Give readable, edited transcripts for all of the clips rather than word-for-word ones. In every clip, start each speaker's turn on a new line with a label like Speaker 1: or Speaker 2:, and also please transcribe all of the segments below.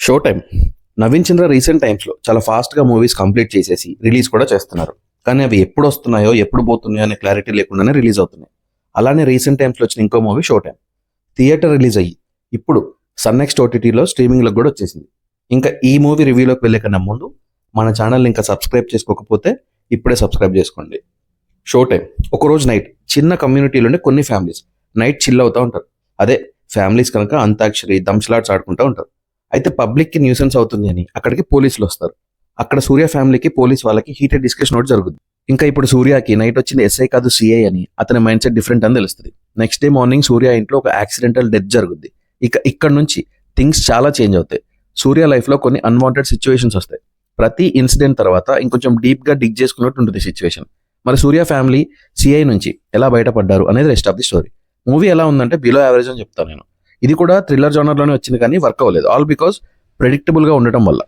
Speaker 1: Show time. Naveen Chandra recent టైమ్స్లో చాలా ఫాస్ట్గా మూవీస్ కంప్లీట్ చేసేసి రిలీజ్ కూడా చేస్తున్నారు. కానీ అవి ఎప్పుడు వస్తున్నాయో ఎప్పుడు పోతున్నాయో అనే క్లారిటీ లేకుండానే రిలీజ్ అవుతున్నాయి. అలానే రీసెంట్ టైమ్స్లో వచ్చిన ఇంకో movie show time theatre release అయ్యి ఇప్పుడు సన్ నెక్స్ట్ ఓటీటీలో స్ట్రీమింగ్లో కూడా వచ్చేసింది. ఇంకా ఈ మూవీ రివ్యూలోకి వెళ్ళే కన్నా ముందు మన ఛానల్ని ఇంకా సబ్స్క్రైబ్ చేసుకోకపోతే ఇప్పుడే సబ్స్క్రైబ్ చేసుకోండి. షో టైం ఒకరోజు నైట్ చిన్న కమ్యూనిటీలోనే కొన్ని ఫ్యామిలీస్ నైట్ చిల్ అవుతూ ఉంటారు. అదే ఫ్యామిలీస్ కనుక అంతాక్షరి దంశలాట్స్ ఆడుకుంటూ ఉంటారు. అయితే పబ్లిక్కి న్యూసెన్స్ అవుతుంది అని అక్కడికి పోలీసులు వస్తారు. అక్కడ సూర్య ఫ్యామిలీకి పోలీస్ వాళ్ళకి హీటెడ్ డిస్కషన్ ఒకటి జరుగుతుంది. ఇంకా ఇప్పుడు సూర్యకి నైట్ వచ్చింది ఎస్ఐ కాదు సిఐ అని అతని మైండ్ సెట్ డిఫరెంట్ అని తెలుస్తుంది. నెక్స్ట్ డే మార్నింగ్ సూర్య ఇంట్లో ఒక యాక్సిడెంటల్ డెత్ జరుగుద్ది. ఇక ఇక్కడ నుంచి థింగ్స్ చాలా చేంజ్ అవుతాయి. సూర్య లైఫ్లో కొన్ని అన్వాంటెడ్ సిచ్యువేషన్స్ వస్తాయి. ప్రతి ఇన్సిడెంట్ తర్వాత ఇంకొంచెం డీప్గా డిగ్ చేసుకున్నట్టు ఉంటుంది సిచ్యువేషన్. మరి సూర్య ఫ్యామిలీ సిఐ నుంచి ఎలా బయటపడ్డారు అనేది rest of the story. Movie ఎలా ఉందంటే బిలో యావరేజ్ అని చెప్తాను నేను. ఇది కూడా థ్రిల్లర్ జోనర్లోనే వచ్చింది కానీ వర్క్ అవ్వలేదు. ఆల్ బికాస్ ప్రెడిక్టబుల్గా ఉండటం వల్ల.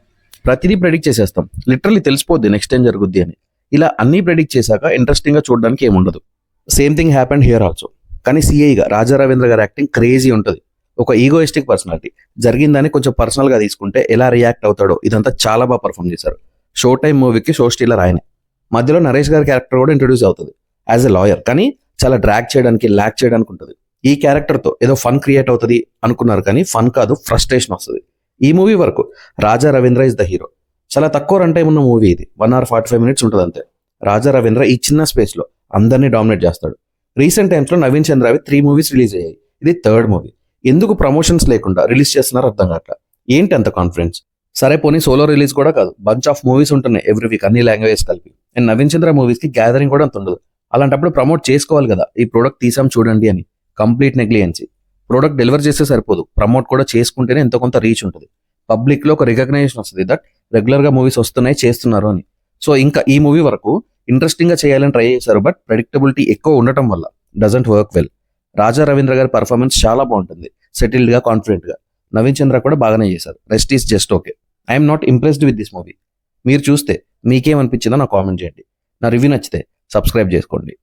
Speaker 1: ప్రతిదీ ప్రెడిక్ట్ చేసేస్తాం, లిటరల్లీ తెలిసిపోద్ది నెక్స్ట్ ఏం జరుగుద్ది అని. ఇలా అన్నీ ప్రెడిక్ట్ చేశాక ఇంట్రెస్టింగ్గా చూడడానికి ఏముండదు. Same thing happened here also. కానీ సిఐగా రాజా రవీంద్ర గారి యాక్టింగ్ క్రేజీ ఉంటుంది. ఒక ఈగోయిస్టిక్ పర్సనాలిటీ జరిగిందని కొంచెం పర్సనల్గా తీసుకుంటే ఎలా రియాక్ట్ అవుతాడో ఇదంతా చాలా బాగా పర్ఫామ్ చేశారు. షో టైమ్ మూవీకి షో స్టీలర్ ఆయనే. మధ్యలో నరేష్ గారి క్యారెక్టర్ కూడా ఇంట్రొడ్యూస్ అవుతుంది యాజ్ ఎ లాయర్. కానీ చాలా డ్రాగ్ చేయడానికి ల్యాక్ చేయడానికి ఉంటుంది. ఈ క్యారెక్టర్తో ఏదో ఫన్ క్రియేట్ అవుతుంది అనుకున్నారు కానీ ఫన్ కాదు, ఫ్రస్ట్రేషన్ వస్తుంది. ఈ మూవీ వరకు Raja Ravindra is the hero. చాలా తక్కువ రన్ టైం ఉన్న మూవీ ఇది. 1 hour 45 minutes ఉంటుంది అంతే. రాజా రవీంద్ర ఈ చిన్న స్పేస్లో అందరినీ డామినేట్ చేస్తాడు. రీసెంట్ టైమ్స్లో నవీన్ చంద్రవి 3 movies రిలీజ్ అయ్యాయి. ఇది 3rd మూవీ. ఎందుకు ప్రమోషన్స్ లేకుండా రిలీజ్ చేస్తున్నారో అర్థం కావట్లా. ఏంటి అంత కాన్ఫిడెన్స్? సరే పోనీ సోలో రిలీజ్ కూడా కాదు, బంచ్ ఆఫ్ మూవీస్ ఉంటున్నాయి ఎవ్రీ వీక్ అన్ని లాంగ్వేజెస్ కలిపి. అండ్ నవీన్ చంద్ర మూవీస్కి గ్యాదరింగ్ కూడా అంత ఉండదు. అలాంటప్పుడు ప్రమోట్ చేసుకోవాలి కదా, ఈ ప్రోడక్ట్ తీసాం చూడండి అని. Complete negligence. ప్రోడక్ట్ డెలివర్ చేస్తే సరిపోదు, ప్రమోట్ కూడా చేసుకుంటేనే ఎంతో కొంత రీచ్ ఉంటుంది. పబ్లిక్లో ఒక రికగ్నైజేషన్ వస్తుంది దట్ రెగ్యులర్గా మూవీస్ వస్తున్నాయి చేస్తున్నారు అని. సో ఇంకా ఈ మూవీ వరకు ఇంట్రెస్టింగ్గా చేయాలని ట్రై చేశారు, బట్ ప్రెడిక్టబిలిటీ ఎక్కువ ఉండటం వల్ల doesn't work well. Raja Ravindra గారి పర్ఫార్మెన్స్ చాలా బాగుంటుంది, సెటిల్డ్గా, కాన్ఫిడెంట్గా. నవీన్ చంద్ర కూడా బాగానే చేశారు. Rest is just okay. I'm not impressed with this movie. మీరు చూస్తే మీకేమనిపించిందో నాకు కామెంట్ చేయండి. నా రివ్యూ నచ్చితే సబ్స్క్రైబ్ చేసుకోండి.